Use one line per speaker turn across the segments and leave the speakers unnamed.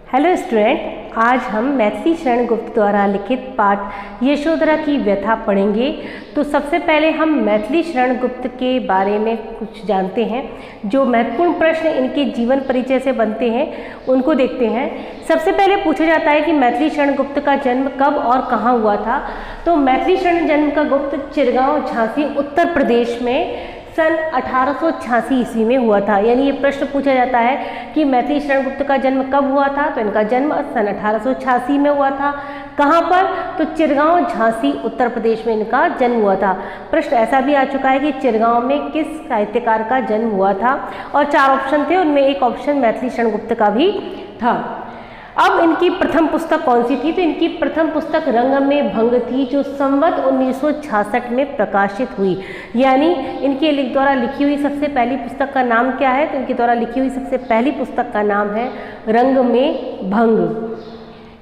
Hello student, आज हम मैथिली शरण गुप्त द्वारा लिखित पाठ यशोधरा की व्यथा पढ़ेंगे। तो सबसे पहले हम मैथिली शरण गुप्त के बारे में कुछ जानते हैं। जो महत्वपूर्ण प्रश्न इनके जीवन परिचय से बनते हैं उनको देखते हैं। सबसे पहले पूछा जाता है कि मैथिली शरण गुप्त का जन्म कब और कहाँ हुआ था। तो मैथिली शरण जन्म का गुप्त चिरगांव, झांसी, उत्तर प्रदेश में सन 1886 ईस्वी में हुआ था। यानी ये प्रश्न पूछा जाता है कि मैथिली शरण गुप्त का जन्म कब हुआ था, तो इनका जन्म सन 1886 में हुआ था। कहाँ पर? तो चिरगांव, झांसी, उत्तर प्रदेश में इनका जन्म हुआ था। प्रश्न ऐसा भी आ चुका है कि चिरगांव में किस साहित्यकार का जन्म हुआ था, और 4 ऑप्शन थे, उनमें एक ऑप्शन मैथिली शरण गुप्त का भी था। अब इनकी प्रथम पुस्तक कौन सी थी? तो इनकी प्रथम पुस्तक रंग में भंग थी, जो संवत 1966 में प्रकाशित हुई। यानी इनके द्वारा लिखी हुई सबसे पहली पुस्तक का नाम क्या है? तो इनके द्वारा लिखी हुई सबसे पहली पुस्तक का नाम है रंग में भंग।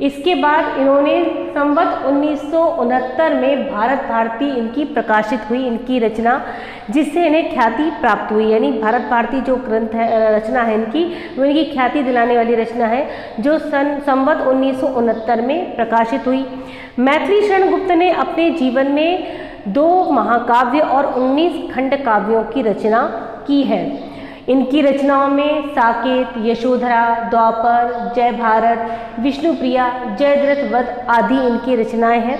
इसके बाद इन्होंने संवत 1969 में भारत भारती इनकी प्रकाशित हुई इनकी रचना, जिससे इन्हें ख्याति प्राप्त हुई। यानी भारत भारती जो ग्रंथ है, रचना है इनकी, वो इनकी ख्याति दिलाने वाली रचना है, जो संवत 1969 में प्रकाशित हुई। मैथिली शरण गुप्त ने अपने जीवन में 2 महाकाव्य और 19 खंड काव्यों की रचना की है। इनकी रचनाओं में साकेत, यशोधरा, द्वापर, जय भारत, विष्णुप्रिया, जयद्रथ वध आदि इनकी रचनाएं हैं।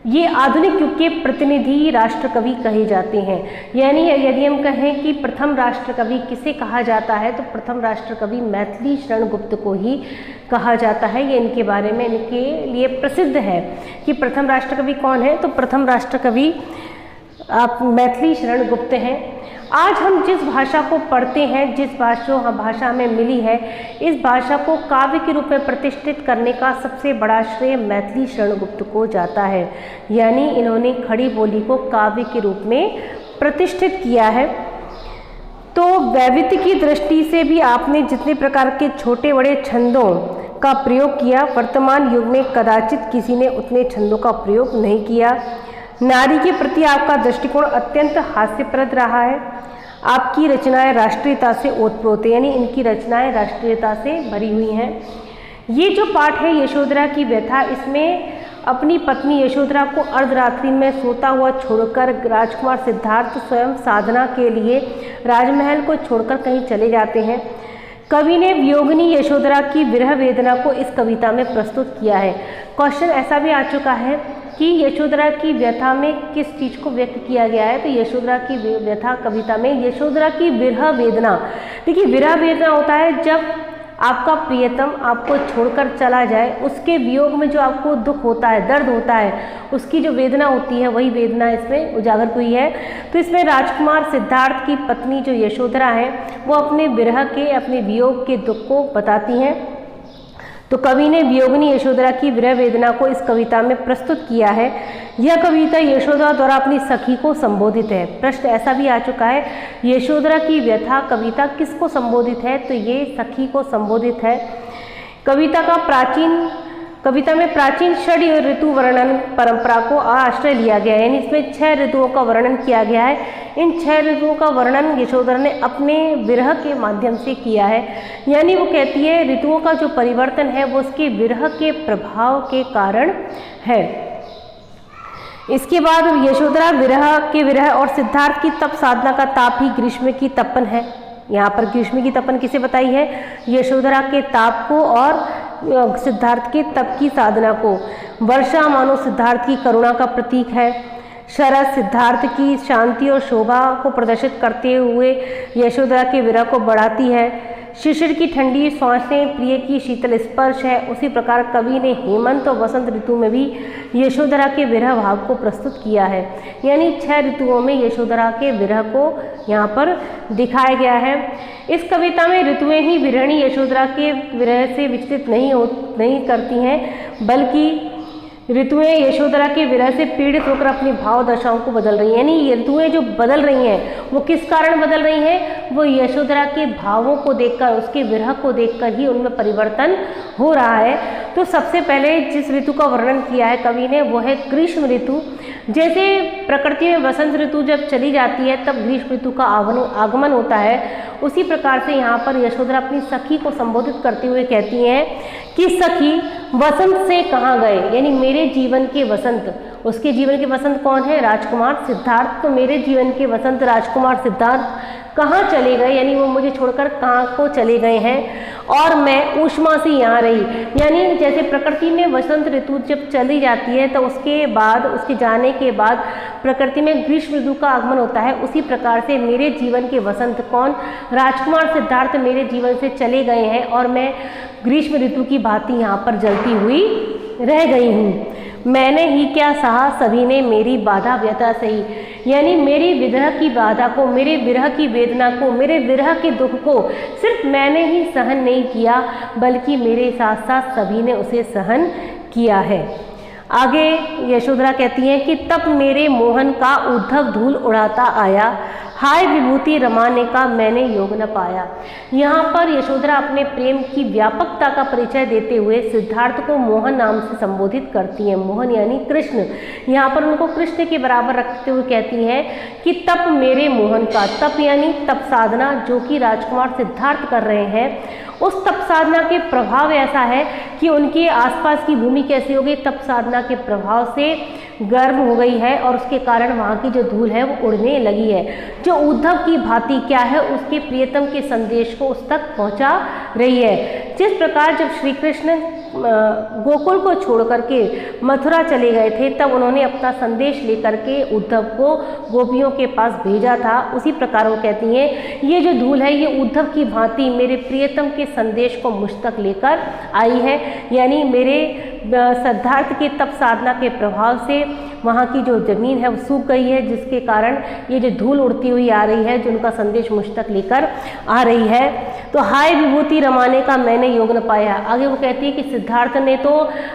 ये आधुनिक युग के प्रतिनिधि राष्ट्रकवि कहे जाते हैं। यानी यदि हम कहें कि प्रथम राष्ट्रकवि किसे कहा जाता है, तो प्रथम राष्ट्रकवि मैथिली शरण गुप्त को ही कहा जाता है। ये इनके बारे में इनके लिए प्रसिद्ध है कि प्रथम राष्ट्रकवि कौन है। तो प्रथम राष्ट्रकवि आप मैथिली शरण गुप्त हैं। आज हम जिस भाषा को पढ़ते हैं, जिस भाषा में मिली है, इस भाषा को काव्य के रूप में प्रतिष्ठित करने का सबसे बड़ा श्रेय मैथिली शरण गुप्त को जाता है। यानी इन्होंने खड़ी बोली को काव्य के रूप में प्रतिष्ठित किया है। तो वैविध्य की दृष्टि से भी आपने जितने प्रकार के छोटे बड़े छंदों का प्रयोग किया, वर्तमान युग में कदाचित किसी ने उतने छंदों का प्रयोग नहीं किया। नारी के प्रति आपका दृष्टिकोण अत्यंत हास्यप्रद रहा है। आपकी रचनाएं राष्ट्रीयता से ओतप्रोत, यानी इनकी रचनाएं राष्ट्रीयता से भरी हुई हैं। ये जो पाठ है यशोधरा की व्यथा, इसमें अपनी पत्नी यशोधरा को अर्धरात्रि में सोता हुआ छोड़कर राजकुमार सिद्धार्थ स्वयं साधना के लिए राजमहल को छोड़कर कहीं चले जाते हैं। कवि ने वियोगिनी यशोधरा की विरह वेदना को इस कविता में प्रस्तुत किया है। क्वेश्चन ऐसा भी आ चुका है कि यशोधरा की व्यथा में किस चीज़ को व्यक्त किया गया है। तो यशोधरा की व्यथा कविता में यशोधरा की विरह वेदना, देखिए विरह वेदना होता है जब आपका प्रियतम आपको छोड़कर चला जाए, उसके वियोग में जो आपको दुख होता है, दर्द होता है, उसकी जो वेदना होती है, वही वेदना इसमें उजागर हुई है। तो इसमें राजकुमार सिद्धार्थ की पत्नी जो यशोधरा है, वो अपने विरह के, अपने वियोग के दुख को बताती हैं। तो कवि ने वियोगिनी यशोधरा की विरह वेदना को इस कविता में प्रस्तुत किया है। यह कविता यशोधरा द्वारा अपनी सखी को संबोधित है। प्रश्न ऐसा भी आ चुका है, यशोधरा की व्यथा कविता किसको संबोधित है? तो ये सखी को संबोधित है। कविता में प्राचीन षड ऋतु वर्णन परंपरा को आश्रय लिया गया है। यानी इसमें 6 ऋतुओं का वर्णन किया गया है। इन 6 ऋतुओं का वर्णन यशोधरा ने अपने विरह के माध्यम से किया है। यानी वो कहती है ऋतुओं का जो परिवर्तन है वो उसके विरह के प्रभाव के कारण है। इसके बाद यशोधरा विरह और सिद्धार्थ की तप साधना का ताप ही ग्रीष्म की तपन है। यहाँ पर ग्रीष्म की तपन किसे बताई है? यशोधरा के ताप को और सिद्धार्थ के तप की साधना को। वर्षा मानो सिद्धार्थ की करुणा का प्रतीक है। शरद सिद्धार्थ की शांति और शोभा को प्रदर्शित करते हुए यशोधरा के विरह को बढ़ाती है। शिशिर की ठंडी सांसें प्रिय की शीतल स्पर्श है। उसी प्रकार कवि ने हेमंत और वसंत ऋतु में भी यशोधरा के विरह भाव को प्रस्तुत किया है। यानी 6 ऋतुओं में यशोधरा के विरह को यहाँ पर दिखाया गया है। इस कविता में ऋतुएं ही विरहिणी यशोधरा के विरह से विचलित नहीं करती हैं, बल्कि ऋतुएं यशोधरा के विरह से पीड़ित होकर अपनी भाव दशाओं को बदल रही हैं। यानी ये ऋतुएं जो बदल रही हैं वो किस कारण बदल रही हैं? वो यशोधरा के भावों को देखकर, उसके विरह को देखकर ही उनमें परिवर्तन हो रहा है। तो सबसे पहले जिस ऋतु का वर्णन किया है कवि ने वो है ग्रीष्म ऋतु। जैसे प्रकृति में वसंत ऋतु जब चली जाती है तब ग्रीष्म ऋतु का आगमन होता है, उसी प्रकार से यहाँ पर यशोधरा अपनी सखी को संबोधित करते हुए कहती हैं कि सखी वसंत से कहाँ गए, यानी मेरे जीवन के वसंत। उसके जीवन के वसंत कौन है? राजकुमार सिद्धार्थ। तो मेरे जीवन के वसंत राजकुमार सिद्धार्थ कहाँ चले गए, यानी वो मुझे छोड़कर कहाँ को चले गए हैं, और मैं ऊष्मा से यहाँ रही। यानी जैसे प्रकृति में वसंत ऋतु जब चली जाती है तो उसके बाद, उसके जाने के बाद प्रकृति में ग्रीष्म ऋतु का आगमन होता है, उसी प्रकार से मेरे जीवन के वसंत कौन? राजकुमार सिद्धार्थ मेरे जीवन से चले गए हैं और मैं ग्रीष्म ऋतु की भांति यहाँ पर जलती हुई रह गई हूँ। मैंने ही क्या सहा, सभी ने मेरी बाधा व्यथा सही। यानी मेरी विरह की बाधा को, मेरे विरह की वेदना को, मेरे विरह के दुख को सिर्फ मैंने ही सहन नहीं किया, बल्कि मेरे साथ साथ सभी ने उसे सहन किया है। आगे यशोधरा कहती हैं कि तब मेरे मोहन का उद्धव धूल उड़ाता आया, हाय विभूति रमाने का मैंने योग न पाया। यहाँ पर यशोधरा अपने प्रेम की व्यापकता का परिचय देते हुए सिद्धार्थ को मोहन नाम से संबोधित करती हैं। मोहन यानी कृष्ण, यहाँ पर उनको कृष्ण के बराबर रखते हुए कहती हैं कि तप मेरे मोहन का, तप यानी तप साधना जो कि राजकुमार सिद्धार्थ कर रहे हैं, उस तप साधना के प्रभाव ऐसा है कि उनके आसपास की भूमि कैसी हो गई, तप साधना के प्रभाव से गर्म हो गई है और उसके कारण वहाँ की जो धूल है वो उड़ने लगी है, जो उद्धव की भांति क्या है उसके प्रियतम के संदेश को उस तक पहुँचा रही है। जिस प्रकार जब श्री कृष्ण गोकुल को छोड़ करके मथुरा चले गए थे तब उन्होंने अपना संदेश लेकर के उद्धव को गोपियों के पास भेजा था, उसी प्रकार वो कहती हैं ये जो धूल है ये उद्धव की भांति मेरे प्रियतम के संदेश को मुझ तक लेकर आई है। यानी मेरे सिद्धार्थ के तप साधना के प्रभाव से वहाँ की जो ज़मीन है वो सूख गई है, जिसके कारण ये जो धूल उड़ती हुई आ रही है, जो उनका संदेश मुझ तक लेकर आ रही है। तो हाय विभूति रमाने का मैंने योग न पाया। आगे वो कहती है कि सिद्धार्थ ने तो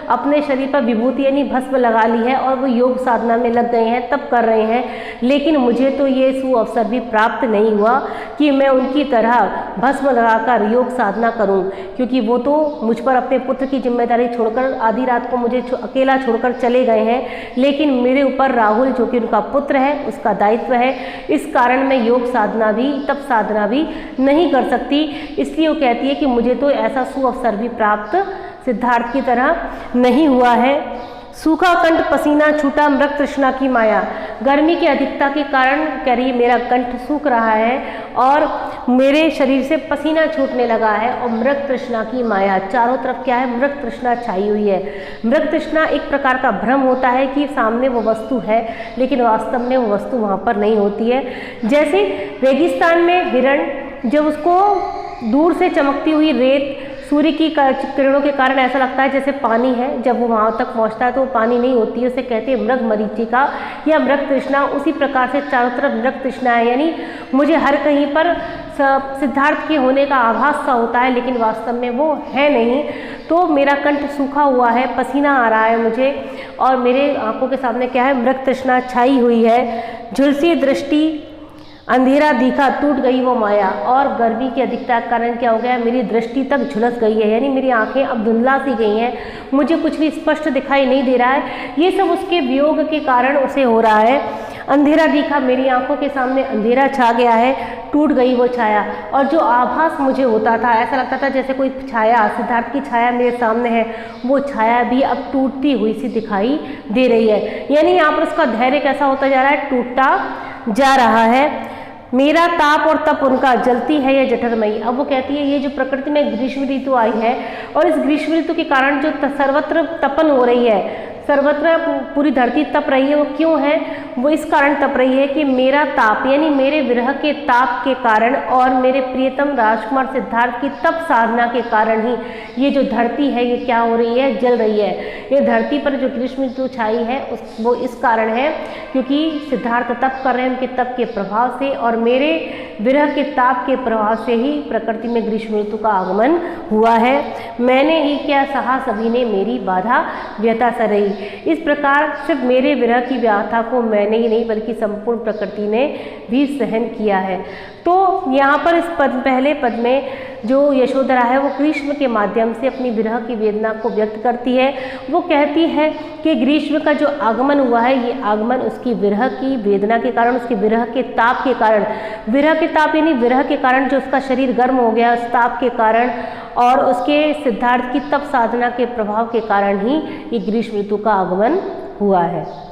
अपने शरीर पर विभूति यानी भस्म लगा ली है और वो योग साधना में लग गए हैं, तब कर रहे हैं, लेकिन मुझे तो ये सुअवसर भी प्राप्त नहीं हुआ कि मैं उनकी तरह भस्म लगाकर योग साधना करूं, क्योंकि वो तो मुझ पर अपने पुत्र की जिम्मेदारी छोड़कर आधी रात को मुझे अकेला छोड़कर चले गए हैं, लेकिन मेरे ऊपर राहुल जो कि उनका पुत्र है उसका दायित्व है, इस कारण मैं योग साधना भी तप साधना भी नहीं कर सकती। इसलिए वो कहती है कि मुझे तो ऐसा सुअवसर भी प्राप्त सिद्धार्थ की तरह नहीं हुआ है। सूखा कंठ पसीना छूटा मृग तृष्णा की माया। गर्मी की अधिकता के कारण कह रही मेरा कंठ सूख रहा है और मेरे शरीर से पसीना छूटने लगा है और मृग तृष्णा की माया, चारों तरफ क्या है, मृग तृष्णा छाई हुई है। मृग तृष्णा एक प्रकार का भ्रम होता है कि सामने वो वस्तु है, लेकिन वास्तव में वो वस्तु वहाँ पर नहीं होती है। जैसे रेगिस्तान में हिरण जब उसको दूर से चमकती हुई रेत सूर्य की किरणों के कारण ऐसा लगता है जैसे पानी है, जब वो वहाँ तक पहुँचता है तो वो पानी नहीं होती है, उसे कहते हैं मृग मरीचिका या मृग तृष्णा। उसी प्रकार से चारों तरफ मृग तृष्णा है, यानी मुझे हर कहीं पर सिद्धार्थ के होने का आभास सा होता है, लेकिन वास्तव में वो है नहीं। तो मेरा कंठ सूखा हुआ है, पसीना आ रहा है मुझे और मेरे आंखों के सामने क्या है, मृग तृष्णा छाई हुई है। झुलसी दृष्टि अंधेरा दिखा टूट गई वो माया। और गर्मी की अधिकता के कारण क्या हो गया, मेरी दृष्टि तक झुलस गई है, यानी मेरी आंखें अब धुंधला सी गई हैं, मुझे कुछ भी स्पष्ट दिखाई नहीं दे रहा है। ये सब उसके वियोग के कारण उसे हो रहा है। अंधेरा दिखा, मेरी आंखों के सामने अंधेरा छा गया है, टूट गई वो छाया। और जो आभास मुझे होता था, ऐसा लगता था जैसे कोई छाया, सिद्धार्थ की छाया मेरे सामने है, वो छाया भी अब टूटती हुई सी दिखाई दे रही है। यानी यहाँ पर उसका धैर्य कैसा होता जा रहा है, टूटता जा रहा है। मेरा ताप और तप उनका जलती है यह जठरमयी। अब वो कहती है ये जो प्रकृति में ग्रीष्म ऋतु आई है और इस ग्रीष्म ऋतु के कारण जो सर्वत्र तपन हो रही है, सर्वत्र पूरी धरती तप रही है, वो क्यों है, वो इस कारण तप रही है कि मेरा ताप यानी मेरे विरह के ताप के कारण और मेरे प्रियतम राजकुमार सिद्धार्थ की तप साधना के कारण ही ये जो धरती है ये क्या हो रही है, जल रही है। ये धरती पर जो ग्रीष्म ऋतु छाई है वो इस कारण है क्योंकि सिद्धार्थ तप कर रहे हैं, उनके तप के प्रभाव से और मेरे विरह के ताप के प्रभाव से ही प्रकृति में ग्रीष्म ऋतु का आगमन हुआ है। मैंने ही क्या सहा, सभी ने मेरी बाधा व्यथा स रही। इस प्रकार सिर्फ मेरे विरह की व्याथा को मैंने ही नहीं बल्कि संपूर्ण प्रकृति ने भी सहन किया है। तो यहाँ पर इस पहले पद में जो यशोधरा है वो ग्रीष्म के माध्यम से अपनी विरह की वेदना को व्यक्त करती है। वो कहती है कि ग्रीष्म का जो आगमन हुआ है, ये आगमन उसकी विरह की वेदना के कारण, उसके विरह के ताप के कारण, विरह के ताप यानी विरह के कारण जो उसका शरीर गर्म हो गया, उस ताप के कारण और उसके सिद्धार्थ की तप साधना के प्रभाव के कारण ही ये ग्रीष्म ऋतु का आगमन हुआ है।